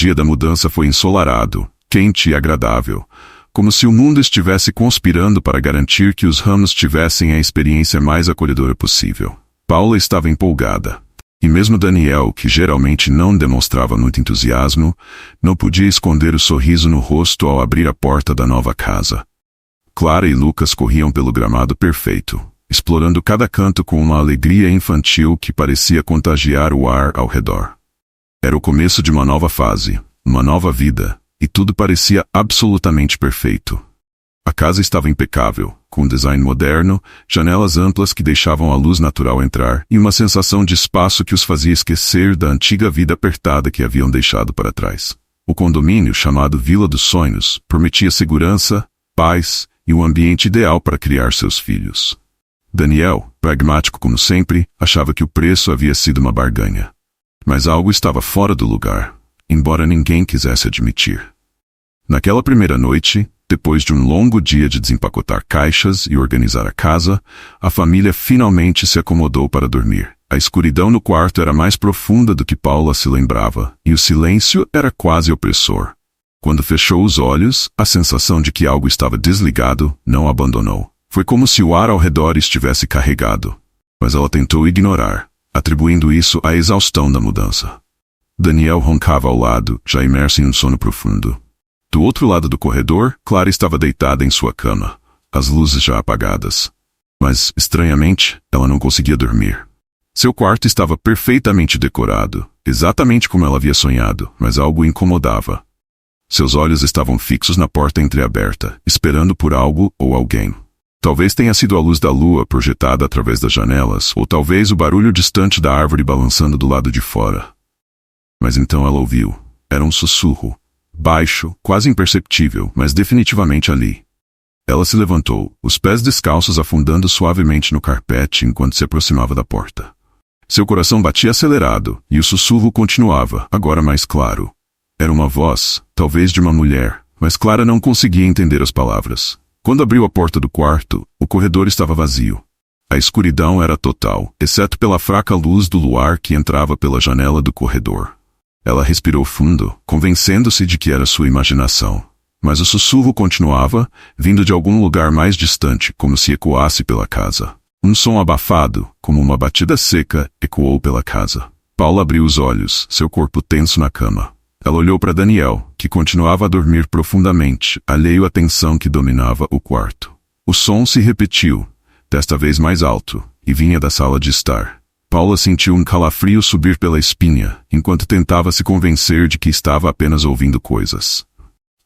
dia da mudança foi ensolarado, quente e agradável, como se o mundo estivesse conspirando para garantir que os ramos tivessem a experiência mais acolhedora possível. Paula estava empolgada. E mesmo Daniel, que geralmente não demonstrava muito entusiasmo, não podia esconder o sorriso no rosto ao abrir a porta da nova casa. Clara e Lucas corriam pelo gramado perfeito, explorando cada canto com uma alegria infantil que parecia contagiar o ar ao redor. Era o começo de uma nova fase, uma nova vida, e tudo parecia absolutamente perfeito. A casa estava impecável, com um design moderno, janelas amplas que deixavam a luz natural entrar e uma sensação de espaço que os fazia esquecer da antiga vida apertada que haviam deixado para trás. O condomínio, chamado Vila dos Sonhos, prometia segurança, paz e um ambiente ideal para criar seus filhos. Daniel, pragmático como sempre, achava que o preço havia sido uma barganha. Mas algo estava fora do lugar, embora ninguém quisesse admitir. Naquela primeira noite, depois de um longo dia de desempacotar caixas e organizar a casa, a família finalmente se acomodou para dormir. A escuridão no quarto era mais profunda do que Paula se lembrava, e o silêncio era quase opressor. Quando fechou os olhos, a sensação de que algo estava desligado não a abandonou. Foi como se o ar ao redor estivesse carregado. Mas ela tentou ignorar, atribuindo isso à exaustão da mudança. Daniel roncava ao lado, já imerso em um sono profundo. Do outro lado do corredor, Clara estava deitada em sua cama, as luzes já apagadas. Mas, estranhamente, ela não conseguia dormir. Seu quarto estava perfeitamente decorado, exatamente como ela havia sonhado, mas algo o incomodava. Seus olhos estavam fixos na porta entreaberta, esperando por algo ou alguém. Talvez tenha sido a luz da lua projetada através das janelas, ou talvez o barulho distante da árvore balançando do lado de fora. Mas então ela ouviu. Era um sussurro. Baixo, quase imperceptível, mas definitivamente ali. Ela se levantou, os pés descalços afundando suavemente no carpete enquanto se aproximava da porta. Seu coração batia acelerado, e o sussurro continuava, agora mais claro. Era uma voz, talvez de uma mulher, mas Clara não conseguia entender as palavras. Quando abriu a porta do quarto, o corredor estava vazio. A escuridão era total, exceto pela fraca luz do luar que entrava pela janela do corredor. Ela respirou fundo, convencendo-se de que era sua imaginação. Mas o sussurro continuava, vindo de algum lugar mais distante, como se ecoasse pela casa. Um som abafado, como uma batida seca, ecoou pela casa. Paula abriu os olhos, seu corpo tenso na cama. Ela olhou para Daniel, que continuava a dormir profundamente, alheio à tensão que dominava o quarto. O som se repetiu, desta vez mais alto, e vinha da sala de estar. Paula sentiu um calafrio subir pela espinha, enquanto tentava se convencer de que estava apenas ouvindo coisas.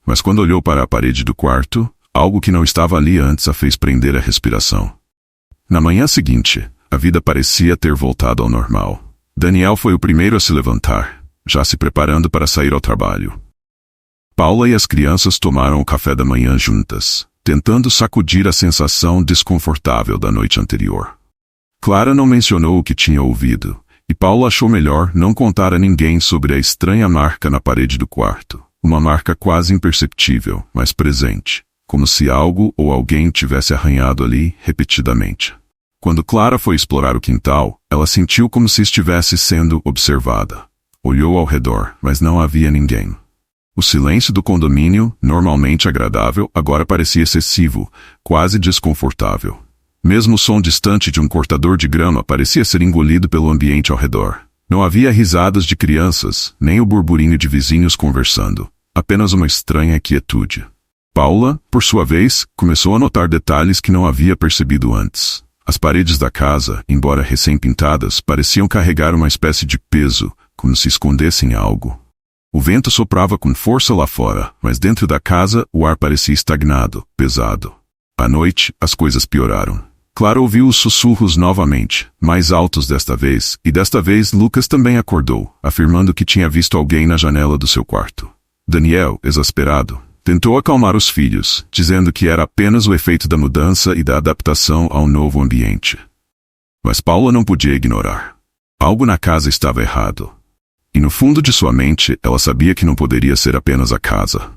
Mas quando olhou para a parede do quarto, algo que não estava ali antes a fez prender a respiração. Na manhã seguinte, a vida parecia ter voltado ao normal. Daniel foi o primeiro a se levantar, já se preparando para sair ao trabalho. Paula e as crianças tomaram o café da manhã juntas, tentando sacudir a sensação desconfortável da noite anterior. Clara não mencionou o que tinha ouvido, e Paula achou melhor não contar a ninguém sobre a estranha marca na parede do quarto. Uma marca quase imperceptível, mas presente, como se algo ou alguém tivesse arranhado ali repetidamente. Quando Clara foi explorar o quintal, ela sentiu como se estivesse sendo observada. Olhou ao redor, mas não havia ninguém. O silêncio do condomínio, normalmente agradável, agora parecia excessivo, quase desconfortável. Mesmo o som distante de um cortador de grama parecia ser engolido pelo ambiente ao redor. Não havia risadas de crianças, nem o burburinho de vizinhos conversando. Apenas uma estranha quietude. Paula, por sua vez, começou a notar detalhes que não havia percebido antes. As paredes da casa, embora recém-pintadas, pareciam carregar uma espécie de peso, como se escondessem algo. O vento soprava com força lá fora, mas dentro da casa o ar parecia estagnado, pesado. À noite, as coisas pioraram. Clara ouviu os sussurros novamente, mais altos desta vez, e desta vez Lucas também acordou, afirmando que tinha visto alguém na janela do seu quarto. Daniel, exasperado, tentou acalmar os filhos, dizendo que era apenas o efeito da mudança e da adaptação ao novo ambiente. Mas Paula não podia ignorar. Algo na casa estava errado. E no fundo de sua mente, ela sabia que não poderia ser apenas a casa.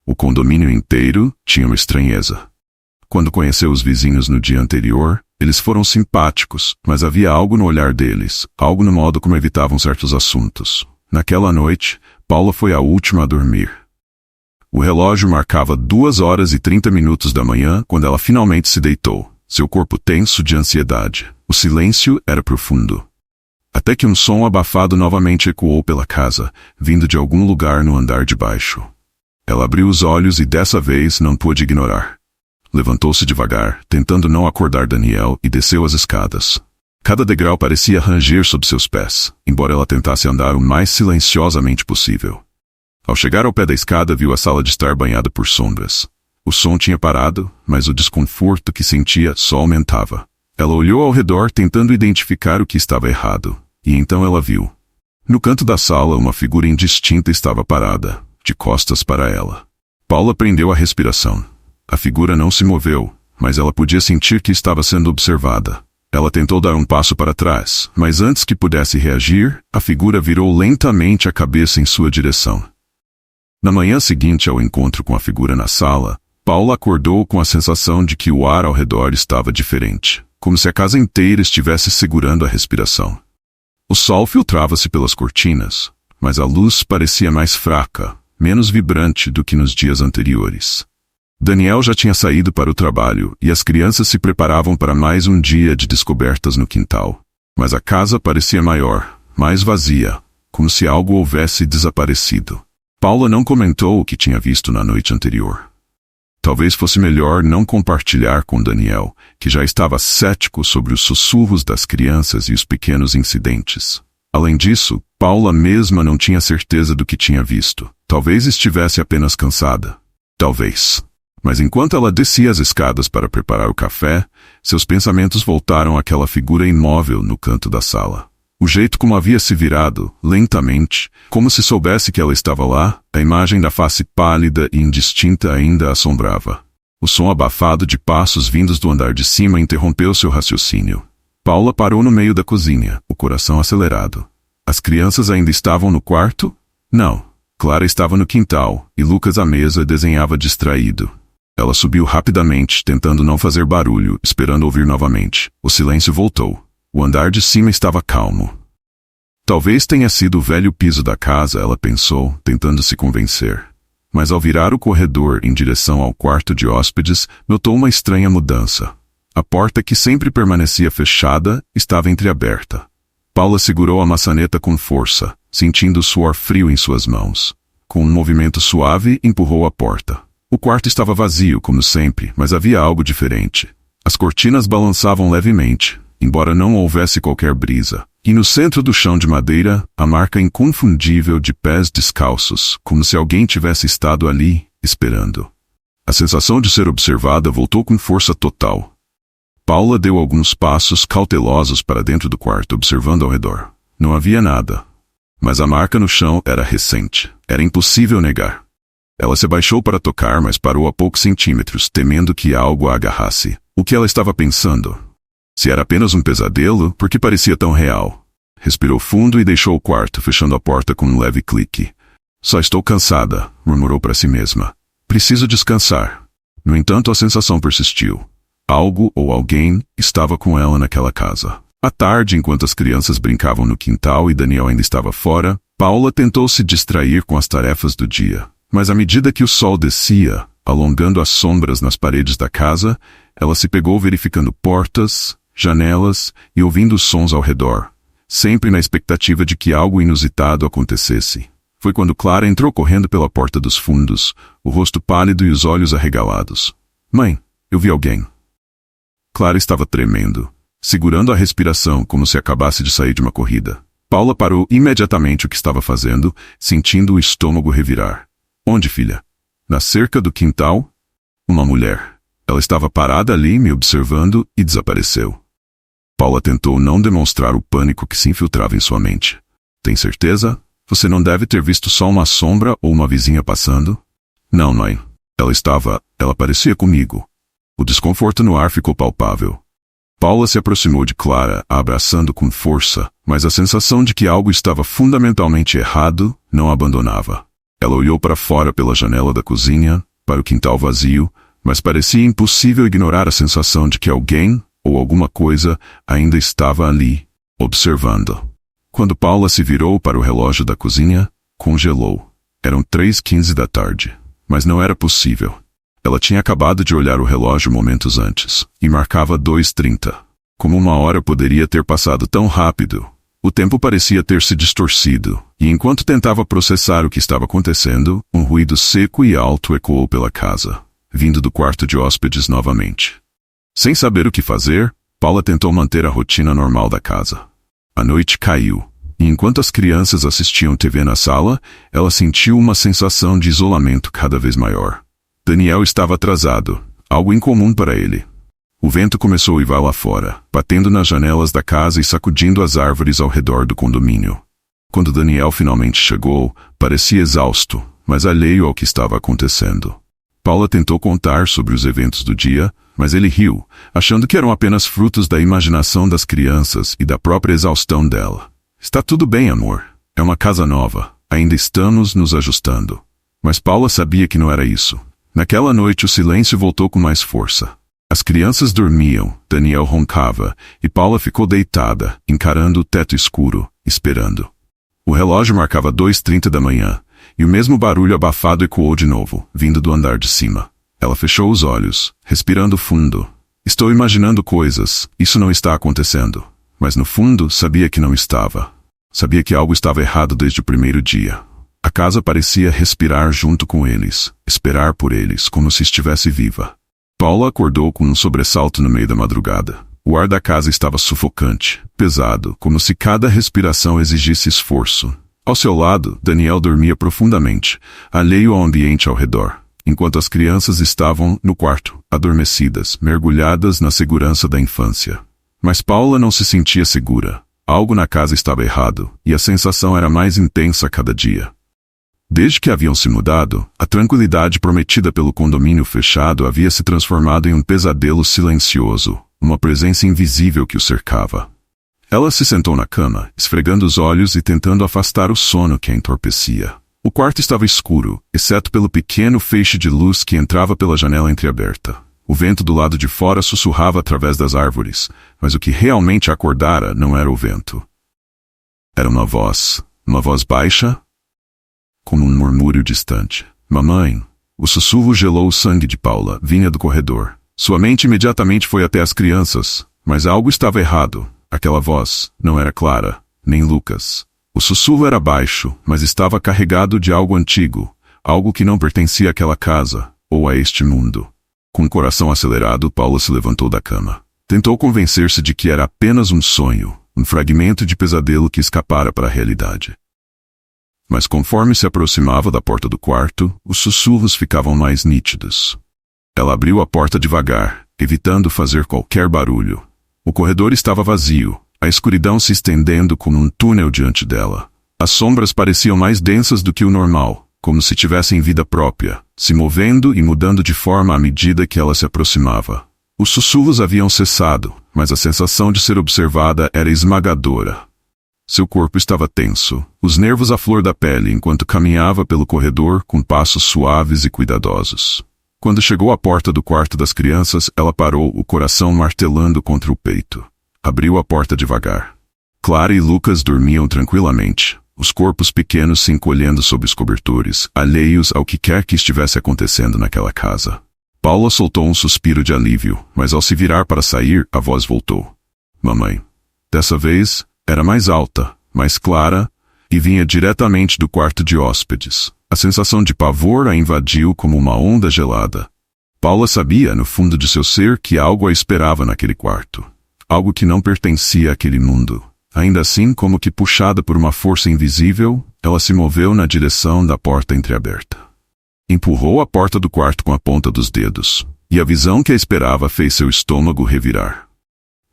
O condomínio inteiro tinha uma estranheza. Quando conheceu os vizinhos no dia anterior, eles foram simpáticos, mas havia algo no olhar deles, algo no modo como evitavam certos assuntos. Naquela noite, Paula foi a última a dormir. O relógio marcava 2h30 da manhã quando ela finalmente se deitou, seu corpo tenso de ansiedade. O silêncio era profundo. Até que um som abafado novamente ecoou pela casa, vindo de algum lugar no andar de baixo. Ela abriu os olhos e dessa vez não pôde ignorar. Levantou-se devagar, tentando não acordar Daniel, e desceu as escadas. Cada degrau parecia ranger sob seus pés, embora ela tentasse andar o mais silenciosamente possível. Ao chegar ao pé da escada, viu a sala de estar banhada por sombras. O som tinha parado, mas o desconforto que sentia só aumentava. Ela olhou ao redor tentando identificar o que estava errado, e então ela viu. No canto da sala, uma figura indistinta estava parada, de costas para ela. Paula prendeu a respiração. A figura não se moveu, mas ela podia sentir que estava sendo observada. Ela tentou dar um passo para trás, mas antes que pudesse reagir, a figura virou lentamente a cabeça em sua direção. Na manhã seguinte ao encontro com a figura na sala, Paula acordou com a sensação de que o ar ao redor estava diferente, como se a casa inteira estivesse segurando a respiração. O sol filtrava-se pelas cortinas, mas a luz parecia mais fraca, menos vibrante do que nos dias anteriores. Daniel já tinha saído para o trabalho e as crianças se preparavam para mais um dia de descobertas no quintal. Mas a casa parecia maior, mais vazia, como se algo houvesse desaparecido. Paula não comentou o que tinha visto na noite anterior. Talvez fosse melhor não compartilhar com Daniel, que já estava cético sobre os sussurros das crianças e os pequenos incidentes. Além disso, Paula mesma não tinha certeza do que tinha visto. Talvez estivesse apenas cansada. Talvez. Mas enquanto ela descia as escadas para preparar o café, seus pensamentos voltaram àquela figura imóvel no canto da sala. O jeito como havia se virado, lentamente, como se soubesse que ela estava lá, a imagem da face pálida e indistinta ainda a assombrava. O som abafado de passos vindos do andar de cima interrompeu seu raciocínio. Paula parou no meio da cozinha, o coração acelerado. As crianças ainda estavam no quarto? Não. Clara estava no quintal, e Lucas à mesa desenhava distraído. Ela subiu rapidamente, tentando não fazer barulho, esperando ouvir novamente. O silêncio voltou. O andar de cima estava calmo. Talvez tenha sido o velho piso da casa, ela pensou, tentando se convencer. Mas ao virar o corredor em direção ao quarto de hóspedes, notou uma estranha mudança. A porta, que sempre permanecia fechada, estava entreaberta. Paula segurou a maçaneta com força, sentindo o suor frio em suas mãos. Com um movimento suave, empurrou a porta. O quarto estava vazio, como sempre, mas havia algo diferente. As cortinas balançavam levemente, embora não houvesse qualquer brisa. E no centro do chão de madeira, a marca inconfundível de pés descalços, como se alguém tivesse estado ali, esperando. A sensação de ser observada voltou com força total. Paula deu alguns passos cautelosos para dentro do quarto, observando ao redor. Não havia nada. Mas a marca no chão era recente. Era impossível negar. Ela se abaixou para tocar, mas parou a poucos centímetros, temendo que algo a agarrasse. O que ela estava pensando? Se era apenas um pesadelo, por que parecia tão real? Respirou fundo e deixou o quarto, fechando a porta com um leve clique. Só estou cansada, murmurou para si mesma. Preciso descansar. No entanto, a sensação persistiu. Algo ou alguém estava com ela naquela casa. À tarde, enquanto as crianças brincavam no quintal e Daniel ainda estava fora, Paula tentou se distrair com as tarefas do dia. Mas à medida que o sol descia, alongando as sombras nas paredes da casa, ela se pegou verificando portas, janelas e ouvindo os sons ao redor, sempre na expectativa de que algo inusitado acontecesse. Foi quando Clara entrou correndo pela porta dos fundos, o rosto pálido e os olhos arregalados. Mãe, eu vi alguém. Clara estava tremendo, segurando a respiração como se acabasse de sair de uma corrida. Paula parou imediatamente o que estava fazendo, sentindo o estômago revirar. Onde, filha? Na cerca do quintal? Uma mulher. Ela estava parada ali, me observando, e desapareceu. Paula tentou não demonstrar o pânico que se infiltrava em sua mente. Tem certeza? Você não deve ter visto só uma sombra ou uma vizinha passando? Não, mãe. Ela parecia comigo. O desconforto no ar ficou palpável. Paula se aproximou de Clara, a abraçando com força, mas a sensação de que algo estava fundamentalmente errado não a abandonava. Ela olhou para fora pela janela da cozinha, para o quintal vazio, mas parecia impossível ignorar a sensação de que alguém, ou alguma coisa, ainda estava ali, observando. Quando Paula se virou para o relógio da cozinha, congelou. Eram 3:15 da tarde. Mas não era possível. Ela tinha acabado de olhar o relógio momentos antes, e marcava 2:30. Como uma hora poderia ter passado tão rápido? O tempo parecia ter se distorcido, e enquanto tentava processar o que estava acontecendo, um ruído seco e alto ecoou pela casa, vindo do quarto de hóspedes novamente. Sem saber o que fazer, Paula tentou manter a rotina normal da casa. A noite caiu, e enquanto as crianças assistiam TV na sala, ela sentiu uma sensação de isolamento cada vez maior. Daniel estava atrasado, algo incomum para ele. O vento começou a uivar lá fora, batendo nas janelas da casa e sacudindo as árvores ao redor do condomínio. Quando Daniel finalmente chegou, parecia exausto, mas alheio ao que estava acontecendo. Paula tentou contar sobre os eventos do dia, mas ele riu, achando que eram apenas frutos da imaginação das crianças e da própria exaustão dela. Está tudo bem, amor. É uma casa nova. Ainda estamos nos ajustando. Mas Paula sabia que não era isso. Naquela noite o silêncio voltou com mais força. As crianças dormiam, Daniel roncava, e Paula ficou deitada, encarando o teto escuro, esperando. O relógio marcava 2:30 da manhã, e o mesmo barulho abafado ecoou de novo, vindo do andar de cima. Ela fechou os olhos, respirando fundo. Estou imaginando coisas, isso não está acontecendo. Mas no fundo, sabia que não estava. Sabia que algo estava errado desde o primeiro dia. A casa parecia respirar junto com eles, esperar por eles, como se estivesse viva. Paula acordou com um sobressalto no meio da madrugada. O ar da casa estava sufocante, pesado, como se cada respiração exigisse esforço. Ao seu lado, Daniel dormia profundamente, alheio ao ambiente ao redor, enquanto as crianças estavam no quarto, adormecidas, mergulhadas na segurança da infância. Mas Paula não se sentia segura. Algo na casa estava errado, e a sensação era mais intensa a cada dia. Desde que haviam se mudado, a tranquilidade prometida pelo condomínio fechado havia se transformado em um pesadelo silencioso, uma presença invisível que o cercava. Ela se sentou na cama, esfregando os olhos e tentando afastar o sono que a entorpecia. O quarto estava escuro, exceto pelo pequeno feixe de luz que entrava pela janela entreaberta. O vento do lado de fora sussurrava através das árvores, mas o que realmente a acordara não era o vento. Era uma voz baixa, como um murmúrio distante. Mamãe! O sussurro gelou o sangue de Paula, vinha do corredor. Sua mente imediatamente foi até as crianças, mas algo estava errado. Aquela voz não era Clara, nem Lucas. O sussurro era baixo, mas estava carregado de algo antigo, algo que não pertencia àquela casa, ou a este mundo. Com o coração acelerado, Paula se levantou da cama. Tentou convencer-se de que era apenas um sonho, um fragmento de pesadelo que escapara para a realidade. Mas conforme se aproximava da porta do quarto, os sussurros ficavam mais nítidos. Ela abriu a porta devagar, evitando fazer qualquer barulho. O corredor estava vazio, a escuridão se estendendo como um túnel diante dela. As sombras pareciam mais densas do que o normal, como se tivessem vida própria, se movendo e mudando de forma à medida que ela se aproximava. Os sussurros haviam cessado, mas a sensação de ser observada era esmagadora. Seu corpo estava tenso, os nervos à flor da pele enquanto caminhava pelo corredor com passos suaves e cuidadosos. Quando chegou à porta do quarto das crianças, ela parou, o coração martelando contra o peito. Abriu a porta devagar. Clara e Lucas dormiam tranquilamente, os corpos pequenos se encolhendo sob os cobertores, alheios ao que quer que estivesse acontecendo naquela casa. Paula soltou um suspiro de alívio, mas ao se virar para sair, a voz voltou. Mamãe. Dessa vez, era mais alta, mais clara, e vinha diretamente do quarto de hóspedes. A sensação de pavor a invadiu como uma onda gelada. Paula sabia, no fundo de seu ser, que algo a esperava naquele quarto. Algo que não pertencia àquele mundo. Ainda assim, como que puxada por uma força invisível, ela se moveu na direção da porta entreaberta. Empurrou a porta do quarto com a ponta dos dedos, e a visão que a esperava fez seu estômago revirar.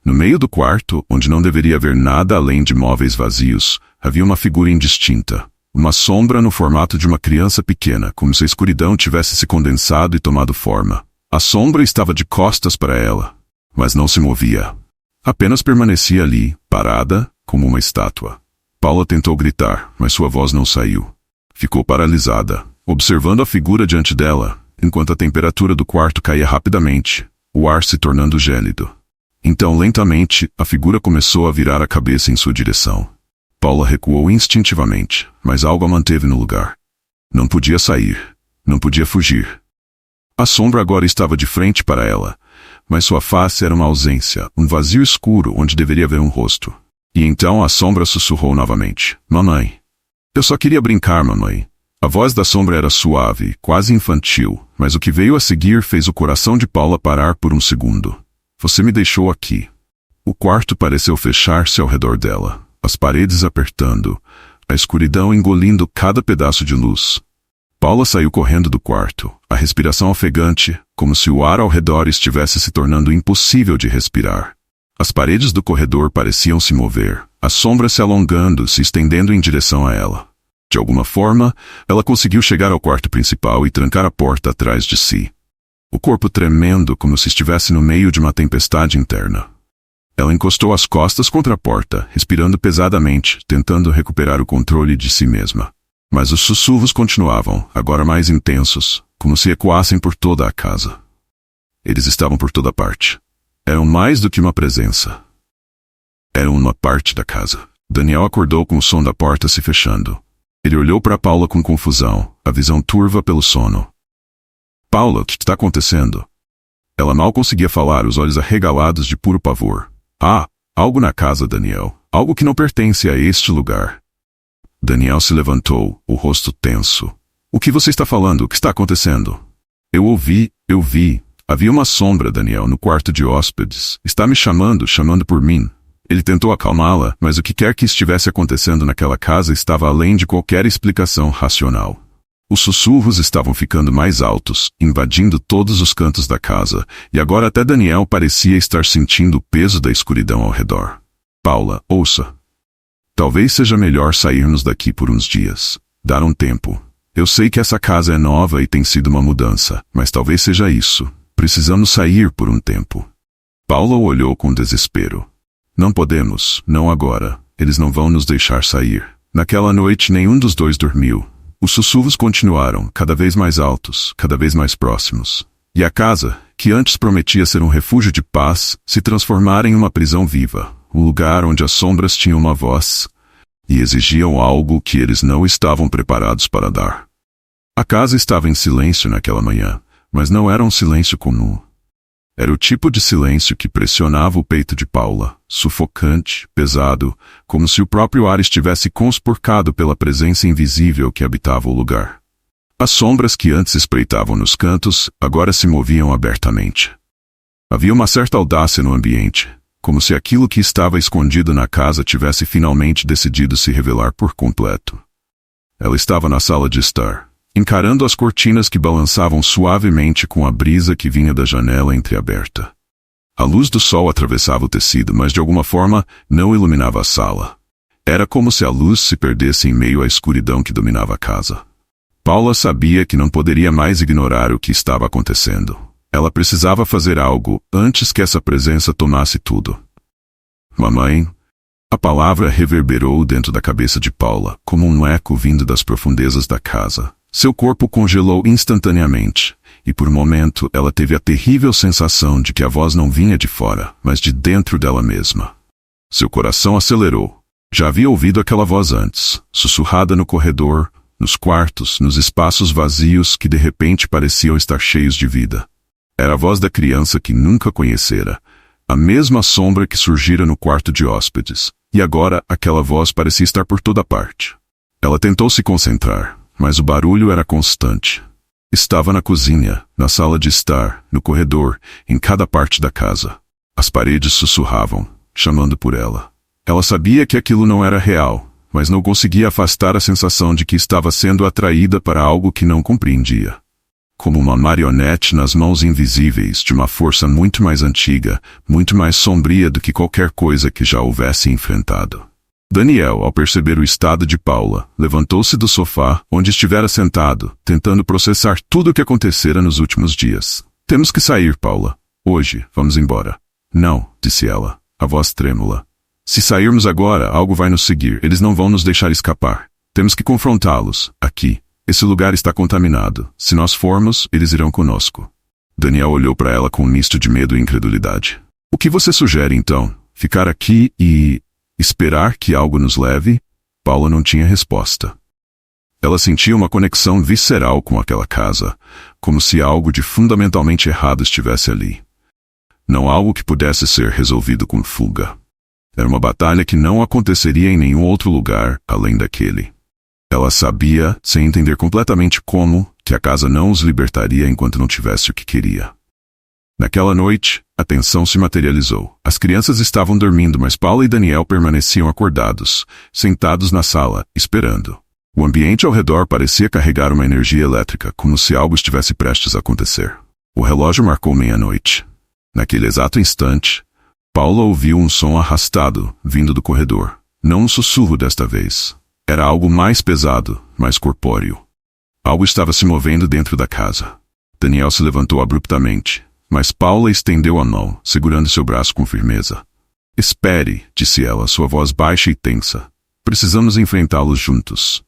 No meio do quarto, onde não deveria haver nada além de móveis vazios, havia uma figura indistinta. Uma sombra no formato de uma criança pequena, como se a escuridão tivesse se condensado e tomado forma. A sombra estava de costas para ela, mas não se movia. Apenas permanecia ali, parada, como uma estátua. Paula tentou gritar, mas sua voz não saiu. Ficou paralisada, observando a figura diante dela, enquanto a temperatura do quarto caía rapidamente, o ar se tornando gélido. Então, lentamente, a figura começou a virar a cabeça em sua direção. Paula recuou instintivamente, mas algo a manteve no lugar. Não podia sair. Não podia fugir. A sombra agora estava de frente para ela, mas sua face era uma ausência, um vazio escuro onde deveria haver um rosto. E então a sombra sussurrou novamente. Mamãe. Eu só queria brincar, mamãe. A voz da sombra era suave, quase infantil, mas o que veio a seguir fez o coração de Paula parar por um segundo. Você me deixou aqui. O quarto pareceu fechar-se ao redor dela, as paredes apertando, a escuridão engolindo cada pedaço de luz. Paula saiu correndo do quarto, a respiração ofegante, como se o ar ao redor estivesse se tornando impossível de respirar. As paredes do corredor pareciam se mover, as sombras se alongando, se estendendo em direção a ela. De alguma forma, ela conseguiu chegar ao quarto principal e trancar a porta atrás de si. O corpo tremendo como se estivesse no meio de uma tempestade interna. Ela encostou as costas contra a porta, respirando pesadamente, tentando recuperar o controle de si mesma. Mas os sussurros continuavam, agora mais intensos, como se ecoassem por toda a casa. Eles estavam por toda parte. Eram mais do que uma presença. Eram uma parte da casa. Daniel acordou com o som da porta se fechando. Ele olhou para Paula com confusão, a visão turva pelo sono. Paula, o que está acontecendo? Ela mal conseguia falar, os olhos arregalados de puro pavor. Ah, algo na casa, Daniel. Algo que não pertence a este lugar. Daniel se levantou, o rosto tenso. O que você está falando? O que está acontecendo? Eu vi. Havia uma sombra, Daniel, no quarto de hóspedes. Está me chamando por mim. Ele tentou acalmá-la, mas o que quer que estivesse acontecendo naquela casa estava além de qualquer explicação racional. Os sussurros estavam ficando mais altos, invadindo todos os cantos da casa, e agora até Daniel parecia estar sentindo o peso da escuridão ao redor. Paula, ouça. Talvez seja melhor sairmos daqui por uns dias. Dar um tempo. Eu sei que essa casa é nova e tem sido uma mudança, mas talvez seja isso. Precisamos sair por um tempo. Paula olhou com desespero. Não podemos, não agora. Eles não vão nos deixar sair. Naquela noite nenhum dos dois dormiu. Os sussurros continuaram, cada vez mais altos, cada vez mais próximos. E a casa, que antes prometia ser um refúgio de paz, se transformara em uma prisão viva, um lugar onde as sombras tinham uma voz e exigiam algo que eles não estavam preparados para dar. A casa estava em silêncio naquela manhã, mas não era um silêncio comum. Era o tipo de silêncio que pressionava o peito de Paula, sufocante, pesado, como se o próprio ar estivesse conspurcado pela presença invisível que habitava o lugar. As sombras que antes espreitavam nos cantos, agora se moviam abertamente. Havia uma certa audácia no ambiente, como se aquilo que estava escondido na casa tivesse finalmente decidido se revelar por completo. Ela estava na sala de estar, encarando as cortinas que balançavam suavemente com a brisa que vinha da janela entreaberta. A luz do sol atravessava o tecido, mas de alguma forma não iluminava a sala. Era como se a luz se perdesse em meio à escuridão que dominava a casa. Paula sabia que não poderia mais ignorar o que estava acontecendo. Ela precisava fazer algo antes que essa presença tomasse tudo. Mamãe. A palavra reverberou dentro da cabeça de Paula, como um eco vindo das profundezas da casa. Seu corpo congelou instantaneamente, e por um momento ela teve a terrível sensação de que a voz não vinha de fora, mas de dentro dela mesma. Seu coração acelerou. Já havia ouvido aquela voz antes, sussurrada no corredor, nos quartos, nos espaços vazios que de repente pareciam estar cheios de vida. Era a voz da criança que nunca conhecera, a mesma sombra que surgira no quarto de hóspedes, e agora aquela voz parecia estar por toda parte. Ela tentou se concentrar, mas o barulho era constante. Estava na cozinha, na sala de estar, no corredor, em cada parte da casa. As paredes sussurravam, chamando por ela. Ela sabia que aquilo não era real, mas não conseguia afastar a sensação de que estava sendo atraída para algo que não compreendia. Como uma marionete nas mãos invisíveis de uma força muito mais antiga, muito mais sombria do que qualquer coisa que já houvesse enfrentado. Daniel, ao perceber o estado de Paula, levantou-se do sofá, onde estivera sentado, tentando processar tudo o que acontecera nos últimos dias. Temos que sair, Paula. Hoje, vamos embora. Não, disse ela, a voz trêmula. Se sairmos agora, algo vai nos seguir. Eles não vão nos deixar escapar. Temos que confrontá-los, aqui. Esse lugar está contaminado. Se nós formos, eles irão conosco. Daniel olhou para ela com um misto de medo e incredulidade. O que você sugere, então? Ficar aqui e esperar que algo nos leve? Paula não tinha resposta. Ela sentia uma conexão visceral com aquela casa, como se algo de fundamentalmente errado estivesse ali. Não algo que pudesse ser resolvido com fuga. Era uma batalha que não aconteceria em nenhum outro lugar além daquele. Ela sabia, sem entender completamente como, que a casa não os libertaria enquanto não tivesse o que queria. Naquela noite, a tensão se materializou. As crianças estavam dormindo, mas Paula e Daniel permaneciam acordados, sentados na sala, esperando. O ambiente ao redor parecia carregar uma energia elétrica, como se algo estivesse prestes a acontecer. O relógio marcou meia-noite. Naquele exato instante, Paula ouviu um som arrastado, vindo do corredor. Não um sussurro desta vez. Era algo mais pesado, mais corpóreo. Algo estava se movendo dentro da casa. Daniel se levantou abruptamente, mas Paula estendeu a mão, segurando seu braço com firmeza. Espere, disse ela, sua voz baixa e tensa. Precisamos enfrentá-los juntos.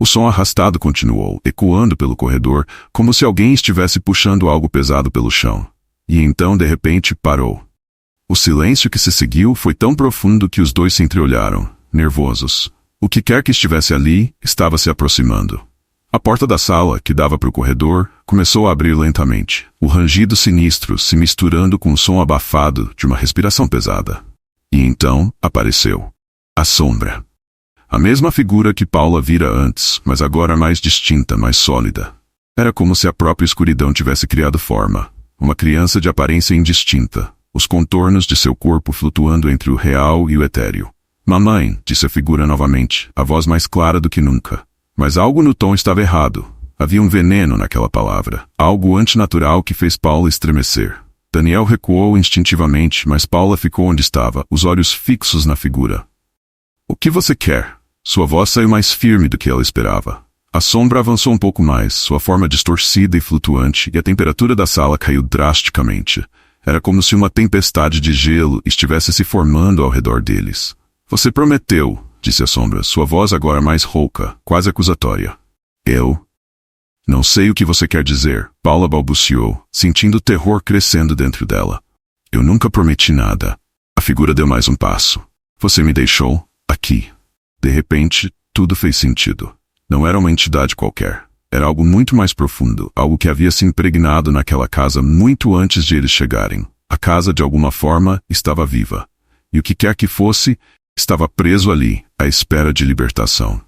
O som arrastado continuou, ecoando pelo corredor, como se alguém estivesse puxando algo pesado pelo chão. E então, de repente, parou. O silêncio que se seguiu foi tão profundo que os dois se entreolharam, nervosos. O que quer que estivesse ali, estava se aproximando. A porta da sala, que dava para o corredor, começou a abrir lentamente, o rangido sinistro se misturando com o som abafado de uma respiração pesada. E então, apareceu a sombra. A mesma figura que Paula vira antes, mas agora mais distinta, mais sólida. Era como se a própria escuridão tivesse criado forma. Uma criança de aparência indistinta, os contornos de seu corpo flutuando entre o real e o etéreo. Mamãe, disse a figura novamente, a voz mais clara do que nunca. Mas algo no tom estava errado. Havia um veneno naquela palavra, algo antinatural que fez Paula estremecer. Daniel recuou instintivamente, mas Paula ficou onde estava, os olhos fixos na figura. O que você quer? Sua voz saiu mais firme do que ela esperava. A sombra avançou um pouco mais, sua forma distorcida e flutuante, e a temperatura da sala caiu drasticamente. Era como se uma tempestade de gelo estivesse se formando ao redor deles. Você prometeu, disse a sombra, sua voz agora mais rouca, quase acusatória. Eu? Não sei o que você quer dizer, Paula balbuciou, sentindo o terror crescendo dentro dela. Eu nunca prometi nada. A figura deu mais um passo. Você me deixou aqui. De repente, tudo fez sentido. Não era uma entidade qualquer. Era algo muito mais profundo, algo que havia se impregnado naquela casa muito antes de eles chegarem. A casa, de alguma forma, estava viva. E o que quer que fosse, estava preso ali, à espera de libertação.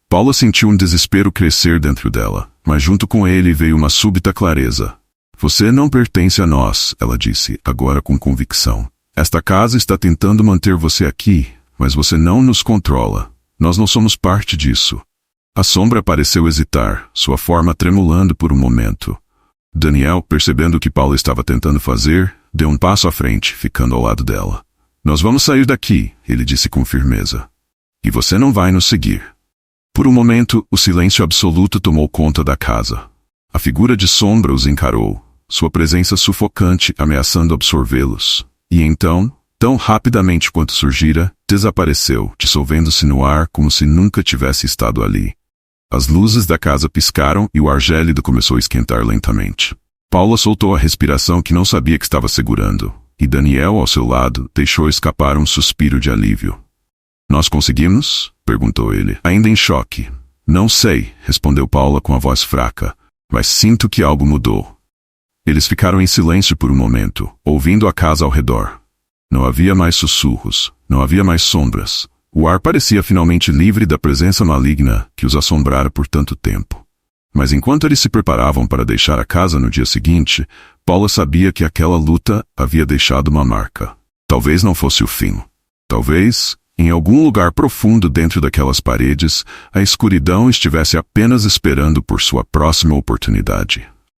Paula sentiu um desespero crescer dentro dela, mas junto com ele veio uma súbita clareza. Você não pertence a nós, ela disse, agora com convicção. Esta casa está tentando manter você aqui, mas você não nos controla. Nós não somos parte disso. A sombra pareceu hesitar, sua forma tremulando por um momento. Daniel, percebendo o que Paula estava tentando fazer, deu um passo à frente, ficando ao lado dela. Nós vamos sair daqui, ele disse com firmeza. E você não vai nos seguir. Por um momento, o silêncio absoluto tomou conta da casa. A figura de sombra os encarou, sua presença sufocante ameaçando absorvê-los. E então, tão rapidamente quanto surgira, desapareceu, dissolvendo-se no ar como se nunca tivesse estado ali. As luzes da casa piscaram e o ar gélido começou a esquentar lentamente. Paula soltou a respiração que não sabia que estava segurando, e Daniel, ao seu lado, deixou escapar um suspiro de alívio. Nós conseguimos? Perguntou ele, ainda em choque. Não sei, respondeu Paula com a voz fraca, mas sinto que algo mudou. Eles ficaram em silêncio por um momento, ouvindo a casa ao redor. Não havia mais sussurros, não havia mais sombras. O ar parecia finalmente livre da presença maligna que os assombrara por tanto tempo. Mas enquanto eles se preparavam para deixar a casa no dia seguinte, Paula sabia que aquela luta havia deixado uma marca. Talvez não fosse o fim. Talvez, em algum lugar profundo dentro daquelas paredes, a escuridão estivesse apenas esperando por sua próxima oportunidade.